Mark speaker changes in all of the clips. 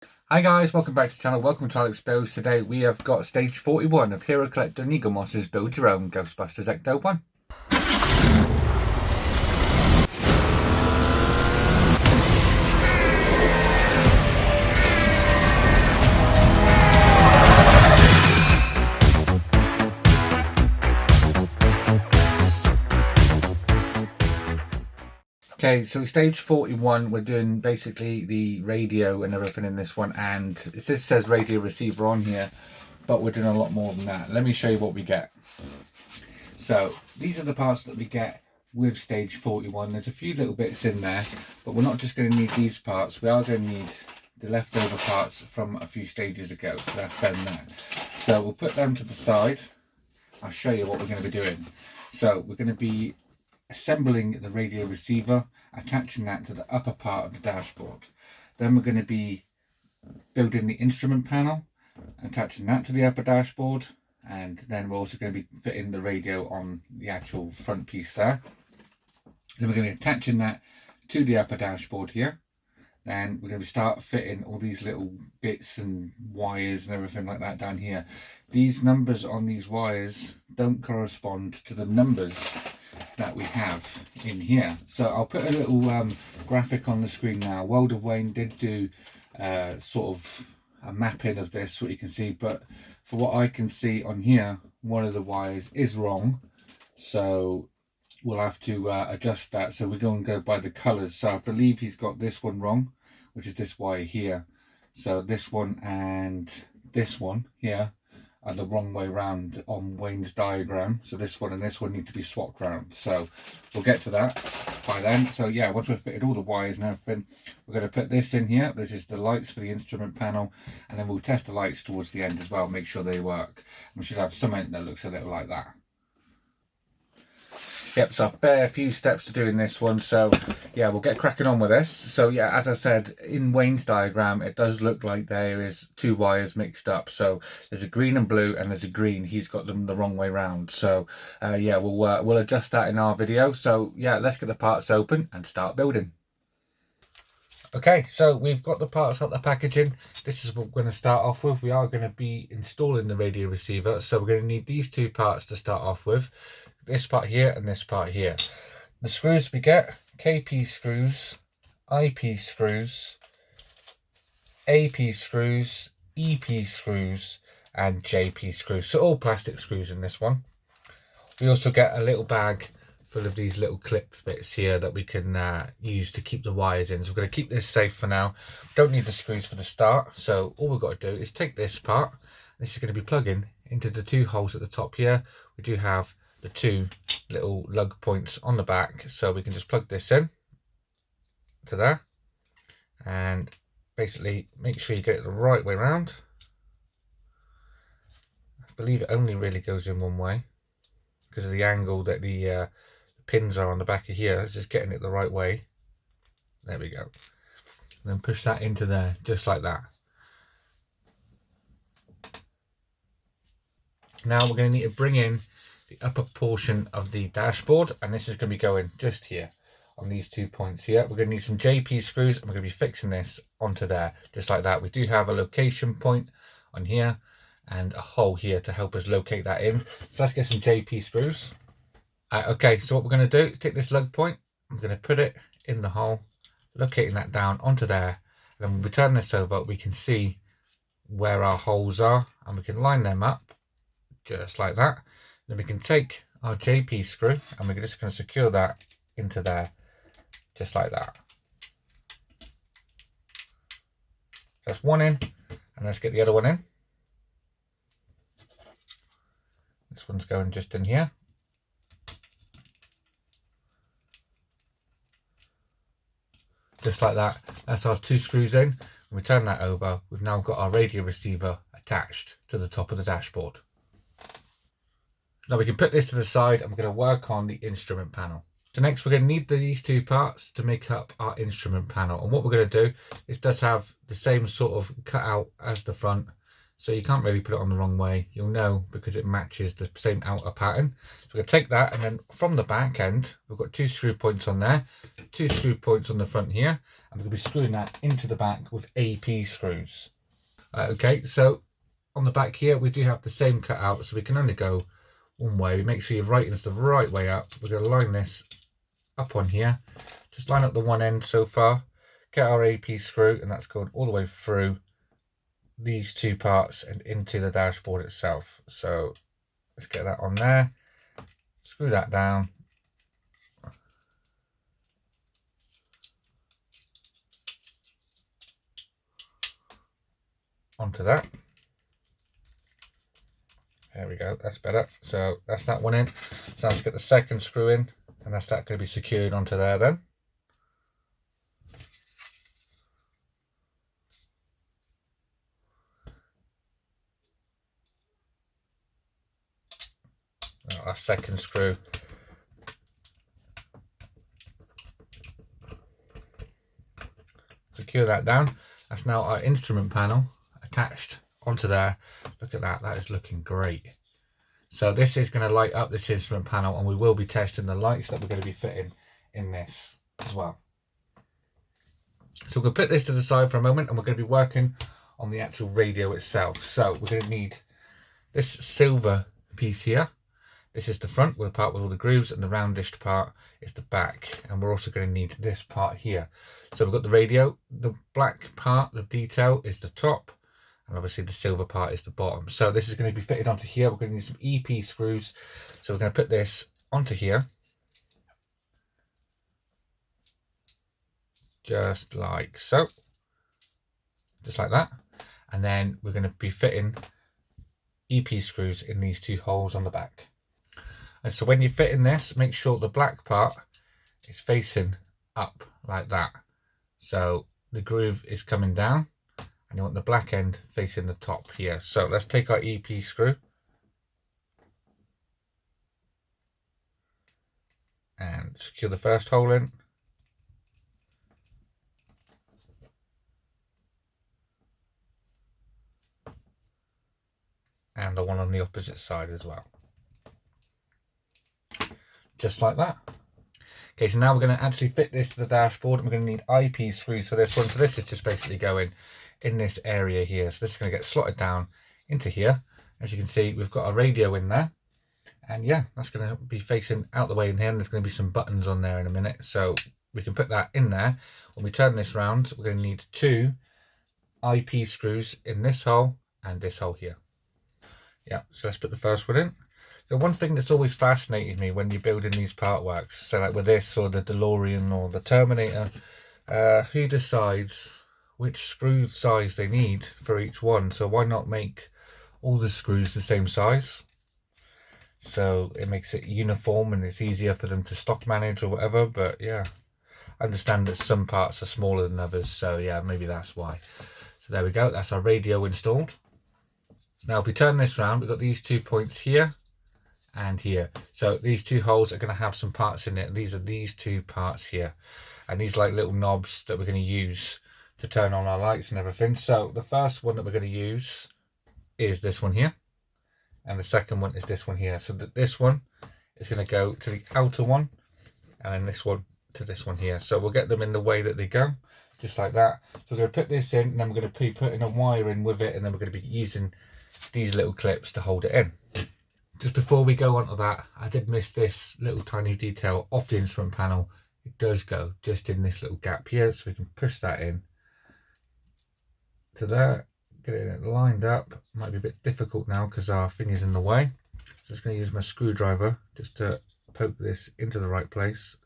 Speaker 1: Hi guys, welcome back to the channel, welcome to Alex Builds. Today we have got stage 41 of Hero Collector Eagle Moss's Build Your Own Ghostbusters Ecto 1. Okay, so stage 41, we're doing basically the radio and everything in this one, and this says radio receiver on here, but we're doing a lot more than that. Let me show you what we get. So these are the parts that we get with stage 41. There's a few little bits in there, but we're not just going to need these parts. We are going to need the leftover parts from a few stages ago, so that's them there. So we'll put them to the side. I'll show you what we're going to be doing. So we're going to be assembling the radio receiver, attaching that to the upper part of the dashboard. Then we're going to be building the instrument panel, attaching that to the upper dashboard, and then we're also going to be fitting the radio on the actual front piece there. Then we're going to be attaching that to the upper dashboard here. Then we're going to start fitting all these little bits and wires and everything like that down here. These numbers on these wires don't correspond to the numbers that we have in here, so I'll put a little graphic on the screen now. World of Wayne did do sort of a mapping of this, what you can see, but for what I can see on here, one of the wires is wrong, so we'll have to adjust that. So we're going to go by the colors. So I believe he's got this one wrong, which is this wire here. So this one and this one here are the wrong way round on Wayne's diagram, so this one and this one need to be swapped round. So we'll get to that by then. So yeah, once we've fitted all the wires and everything, we're going to put this in here. This is the lights for the instrument panel, and then we'll test the lights towards the end as well, make sure they work. We should have something that looks a little like that. Yep, so a few steps to do in this one, so yeah, we'll get cracking on with this. So yeah, as I said, in Wayne's diagram, it does look like there is two wires mixed up. So there's a green and blue, and there's a green. He's got them the wrong way round. So yeah, we'll adjust that in our video. So yeah, let's get the parts open and start building. Okay, so we've got the parts out the packaging. This is what we're going to start off with. We are going to be installing the radio receiver, so we're going to need these two parts to start off with. This part here and this part here. The screws we get: KP screws, IP screws, AP screws, EP screws, and JP screws. So all plastic screws in this one. We also get a little bag full of these little clip bits here that we can use to keep the wires in. So we're going to keep this safe for now. Don't need the screws for the start, so all we've got to do is take this part. This is going to be plugging into the two holes at the top here. We do have the two little lug points on the back, so we can just plug this in to there and basically make sure you get it the right way around. I believe it only really goes in one way because of the angle that the pins are on the back of here. It's just getting it the right way. There we go. And then push that into there just like that. Now we're going to need to bring in the upper portion of the dashboard, and this is going to be going just here on these 2 points here. We're going to need some JP screws, and we're going to be fixing this onto there just like that. We do have a location point on here and a hole here to help us locate that in. So let's get some JP screws. Okay, so what we're going to do is take this lug point, I'm going to put it in the hole, locating that down onto there, and then when we turn this over, we can see where our holes are, and we can line them up just like that. Then we can take our JP screw, and we're just going to secure that into there just like that. That's one in, and let's get the other one in. This one's going just in here. Just like that. That's our two screws in. When we turn that over, we've now got our radio receiver attached to the top of the dashboard. Now we can put this to the side, and we're going to work on the instrument panel. So next we're going to need these two parts to make up our instrument panel. And what we're going to do is does have the same sort of cutout as the front. So you can't really put it on the wrong way. You'll know because it matches the same outer pattern. So we're going to take that, and then from the back end, we've got two screw points on there, two screw points on the front here, and we're going to be screwing that into the back with AP screws. Okay, so on the back here we do have the same cut out, so we can only go one way. Make sure your writing's the right way up. We're going to line this up on here, just line up the one end so far, get our AP screw, and that's going all the way through these two parts and into the dashboard itself. So let's get that on there, screw that down, onto that. There we go, that's better. So that's that one in. So let's get the second screw in, and that's that going to be secured onto there then. Our second screw. Secure that down. That's now our instrument panel attached onto there. Look at that, that is looking great. So this is going to light up this instrument panel, and we will be testing the lights that we're going to be fitting in this as well. So we're going to put this to the side for a moment, and we're going to be working on the actual radio itself. So we're going to need this silver piece here. This is the front, with the part with all the grooves, and the roundish part is the back. And we're also going to need this part here. So we've got the radio, the black part, the detail is the top, and obviously the silver part is the bottom. So this is going to be fitted onto here. We're going to need some EP screws. So we're going to put this onto here, just like so, just like that. And then we're going to be fitting EP screws in these two holes on the back. And so when you're fitting this, make sure the black part is facing up like that. So the groove is coming down, and you want the black end facing the top here. So let's take our EP screw and secure the first hole in. And the one on the opposite side as well. Just like that. Okay, so now we're going to actually fit this to the dashboard, and we're going to need IP screws for this one. So this is just basically going in this area here. So this is going to get slotted down into here. As you can see, we've got a radio in there. And yeah, that's going to be facing out the way in here, and there's going to be some buttons on there in a minute. So we can put that in there. When we turn this round, we're going to need two IP screws in this hole and this hole here. Yeah, so let's put the first one in. The one thing that's always fascinated me when you're building these part works, so like with this or the DeLorean or the Terminator, who decides which screw size they need for each one? So why not make all the screws the same size? So it makes it uniform and it's easier for them to stock manage or whatever. But yeah, I understand that some parts are smaller than others, so yeah, maybe that's why. So there we go, that's our radio installed. So now if we turn this around, we've got these 2 points here and here. So these two holes are going to have some parts in it. These are these two parts here, and these like little knobs that we're going to use to turn on our lights and everything. So the first one that we're going to use is this one here, and the second one is this one here. So this one is going to go to the outer one, and then this one to this one here. So we'll get them in the way that they go, just like that. So we're going to put this in, and then we're going to be putting a wire in with it, and then we're going to be using these little clips to hold it in. Just before we go on to that, I did miss this little tiny detail off the instrument panel. It does go just in this little gap here, so we can push that in to there, get it lined up. Might be a bit difficult now because our thing is in the way. Just going to use my screwdriver just to poke this into the right place.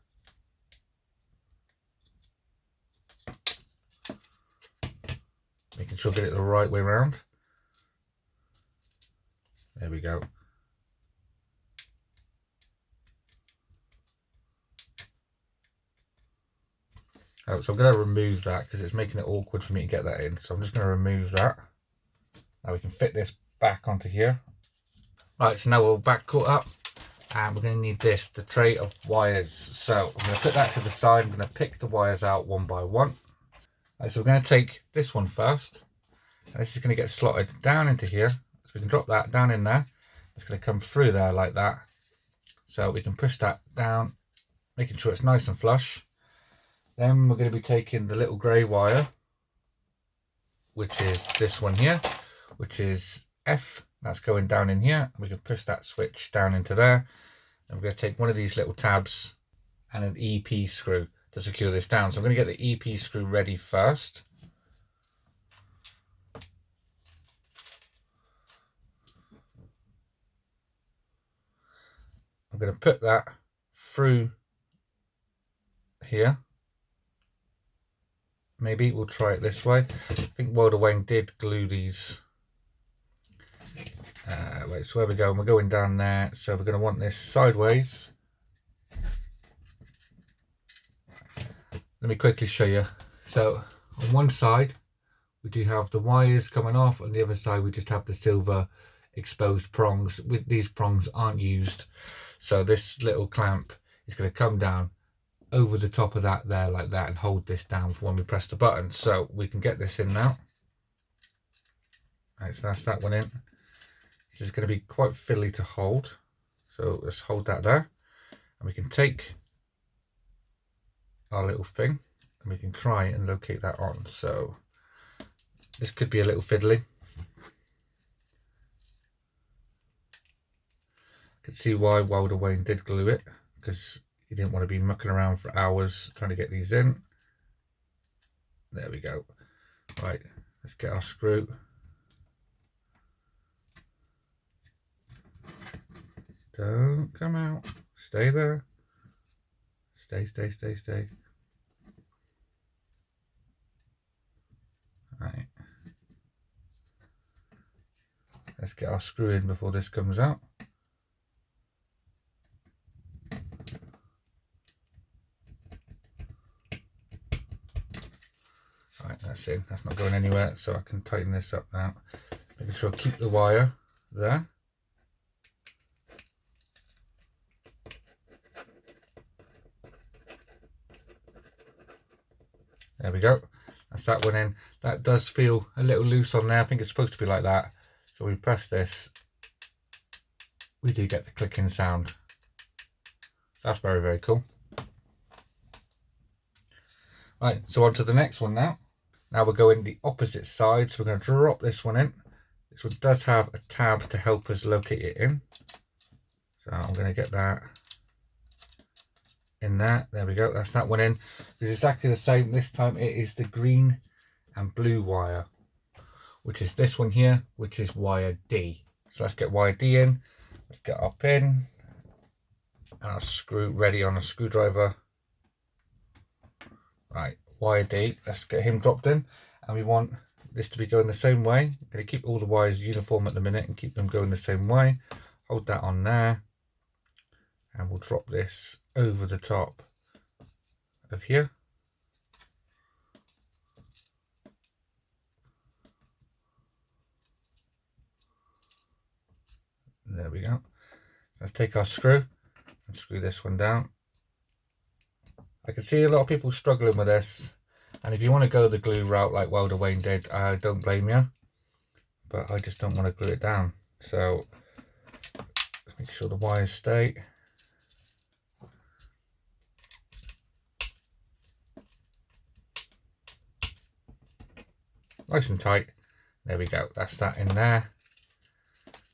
Speaker 1: Making sure I get it the right way around. There we go. Oh, so I'm going to remove that because it's making it awkward for me to get that in. So I'm just going to remove that. Now we can fit this back onto here. Right, so now we're back caught up, and we're going to need this, the tray of wires. So I'm going to put that to the side. I'm going to pick the wires out one by one. Right, so we're going to take this one first. And this is going to get slotted down into here. So we can drop that down in there. It's going to come through there like that. So we can push that down, making sure it's nice and flush. Then we're going to be taking the little grey wire, which is this one here, which is F. That's going down in here. We can push that switch down into there. And we're going to take one of these little tabs and an EP screw to secure this down. So I'm going to get the EP screw ready first. I'm going to put that through here. Maybe we'll try it this way. I think Wilder Wayne did glue these. Wait, so where we go? We're going down there. So we're going to want this sideways. Let me quickly show you. So on one side, we do have the wires coming off. On the other side, we just have the silver exposed prongs. These prongs aren't used. So this little clamp is going to come down over the top of that there like that and hold this down for when we press the button. So we can get this in now. Right, so that's that one in. This is going to be quite fiddly to hold. So let's hold that there. And we can take our little thing and we can try and locate that on. So this could be a little fiddly. I can see why Wilder Wayne did glue it, because he didn't want to be mucking around for hours trying to get these in. There we go. Right, let's get our screw. Don't come out. Stay there. Stay, stay, stay, stay. Right. Let's get our screw in before this comes out. Right, that's in. That's not going anywhere, so I can tighten this up now. Making sure I keep the wire there. There we go. That's that one in. That does feel a little loose on there. I think it's supposed to be like that. So we press this. We do get the clicking sound. That's very, very cool. Right, so on to the next one now. Now we're going the opposite side. So we're going to drop this one in. This one does have a tab to help us locate it in. So I'm going to get that in there. There we go. That's that one in. It's exactly the same. This time it is the green and blue wire, which is this one here, which is wire D. So let's get wire D in. Let's get our pin and our screw ready on a screwdriver. Right, wire D. Let's get him dropped in, and we want this to be going the same way. I'm going to keep all the wires uniform at the minute and keep them going the same way. Hold that on there, and we'll drop this over the top of here. There we go. Let's take our screw and screw this one down. I can see a lot of people struggling with this, and if you want to go the glue route like Wilder Wayne did, I don't blame you, but I just don't want to glue it down. So let's make sure the wires stay. Nice and tight. There we go. That's that in there.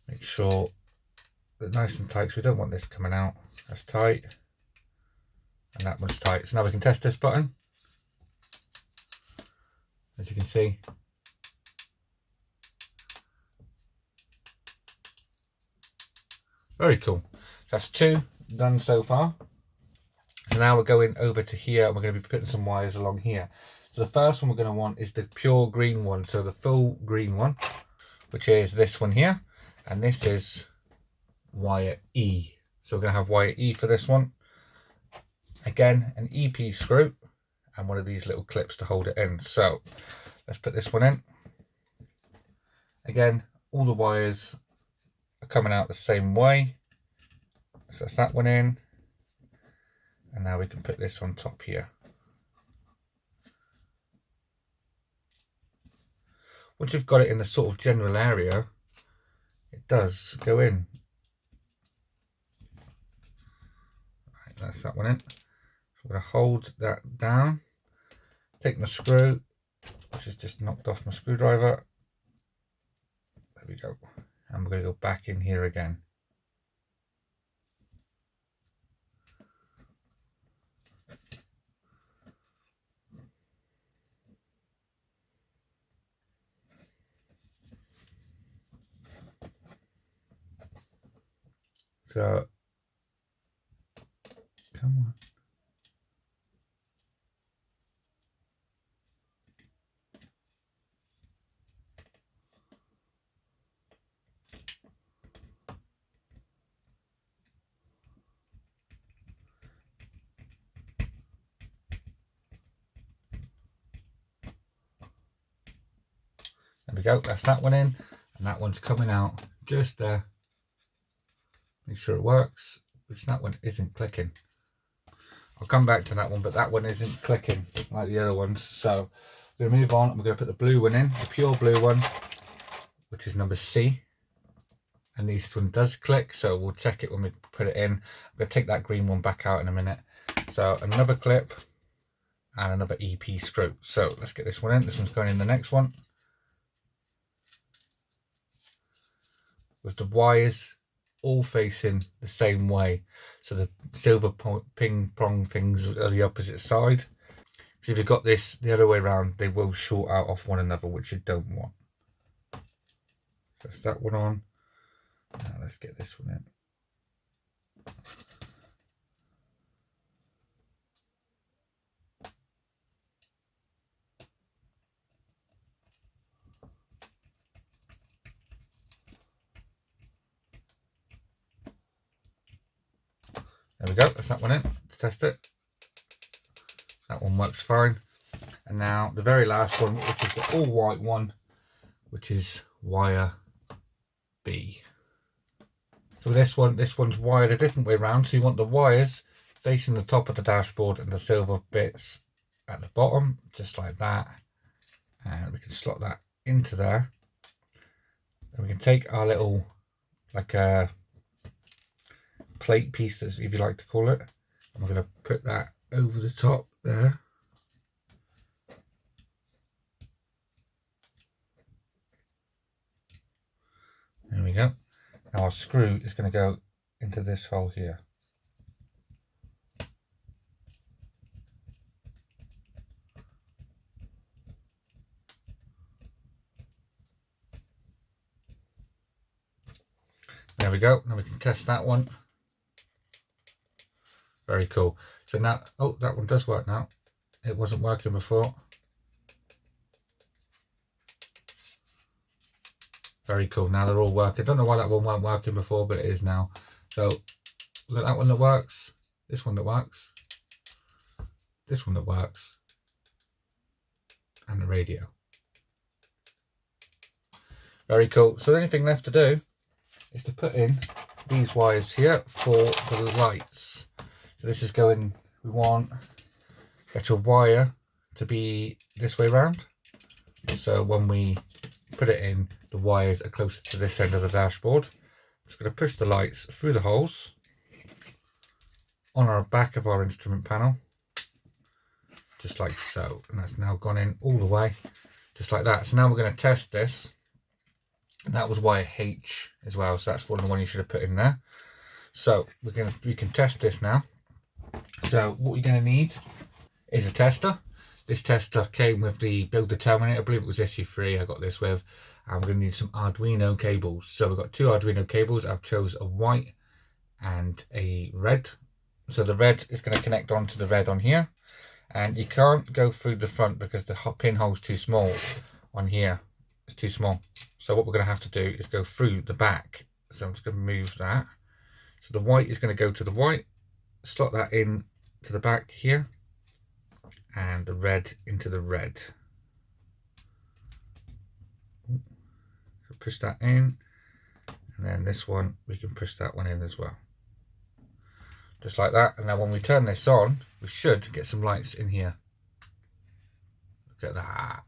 Speaker 1: Make sure that nice and tight, so we don't want this coming out. That's tight. And that one's tight. So now we can test this button. As you can see. Very cool. That's two done so far. So now we're going over to here and we're going to be putting some wires along here. So the first one we're going to want is the pure green one. So the full green one, which is this one here. And this is wire E. So we're going to have wire E for this one. Again, an EP screw and one of these little clips to hold it in. So let's put this one in. Again, all the wires are coming out the same way. So that's that one in. And now we can put this on top here. Once you've got it in the sort of general area, it does go in. Right, that's that one in. So I'm going to hold that down Take my screw, which is just knocked off my screwdriver. There we go. And we're going to go back in here again. So, come on. There we go, that's that one in, and that one's coming out just there. Make sure it works, which that one isn't clicking. I'll come back to that one, but that one isn't clicking like the other ones. So we're going to move on, and we're going to put the blue one in, the pure blue one, which is number C. And this one does click, so we'll check it when we put it in. I'm going to take that green one back out in a minute. So another clip and another EP screw. So let's get this one in. This one's going in the next one. With the wires all facing the same way. So the silver ping pong things are the opposite side. So if you've got this the other way around, they will short out off one another, which you don't want. That's that one on. Now let's get this one in. There we go, that's that one in. Let's test it. That one works fine. And now the very last one, which is the all white one, which is wire B. So this one's wired a different way around. So you want the wires facing the top of the dashboard and the silver bits at the bottom, just like that. And we can slot that into there. And we can take our little, like a plate piece, if you like to call it. I'm going to put that over the top there. There we go. Now our screw is going to go into this hole here. There we go. Now we can test that one. Very cool. So now, oh, that one does work now. It wasn't working before. Very cool. Now they're all working. Don't know why that one weren't working before, but it is now. So we've got that one that works. This one that works. This one that works. And the radio. Very cool. So the only thing left to do is to put in these wires here for the lights. So this is going, we want get your wire to be this way around. So when we put it in, the wires are closer to this end of the dashboard. I'm just going to push the lights through the holes on our back of our instrument panel, just like so. And that's now gone in all the way, just like that. So now we're going to test this. And that was wire H as well. So that's one you should have put in there. So we can test this now. So what you're going to need is a tester. This tester came with the Builder Terminator. I believe it was SU3 I got this with. And we're going to need some Arduino cables. So we've got two Arduino cables. I've chose a white and a red. So the red is going to connect onto the red on here. And you can't go through the front because the pinhole is too small on here. It's too small. So what we're going to have to do is go through the back. So I'm just going to move that. So the white is going to go to the white. Slot that in to the back here, and the red into the red. So push that in, and then this one we can push that one in as well, just like that. And now when we turn this on, we should get some lights in here. Look at that.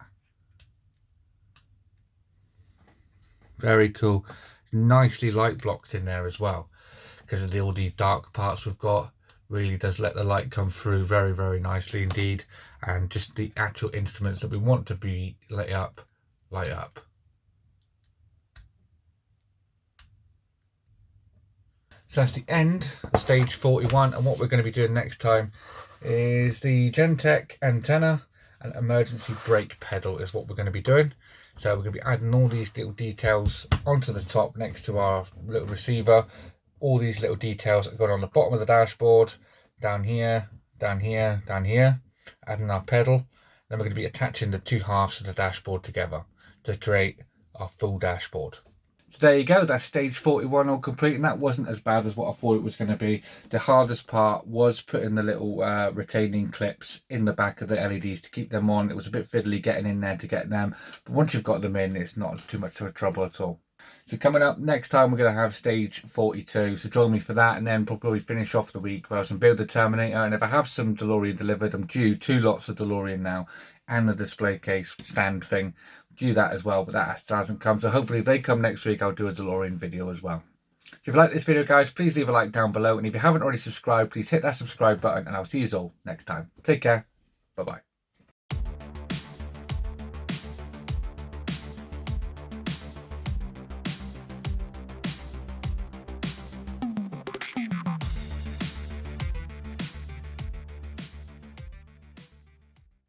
Speaker 1: Very cool. It's nicely light blocked in there as well because of all the dark parts we've got. really does let the light come through very, very nicely indeed. And just the actual instruments that we want to be light up. So that's the end of stage 41, and what we're going to be doing next time is the Gentech antenna and emergency brake pedal is what we're going to be doing. So we're going to be adding all these little details onto the top next to our little receiver. All these little details are going on the bottom of the dashboard, down here, down here, down here, adding our pedal. Then we're going to be attaching the two halves of the dashboard together to create our full dashboard. So there you go, that's stage 41 all complete, and that wasn't as bad as what I thought it was going to be. The hardest part was putting the little retaining clips in the back of the LEDs to keep them on. It was a bit fiddly getting in there to get them, but once you've got them in, it's not too much of a trouble at all. So coming up next time, we're going to have stage 42, so join me for that, and then probably finish off the week where I can build the Terminator. And if I have some DeLorean delivered, I'm due 2 lots of DeLorean now, and the display case stand thing, due that as well, but that still hasn't come. So hopefully if they come next week, I'll do a DeLorean video as well. So if you like this video, guys, please leave a like down below, and if you haven't already subscribed, please hit that subscribe button, and I'll see you all next time. Take care. Bye bye.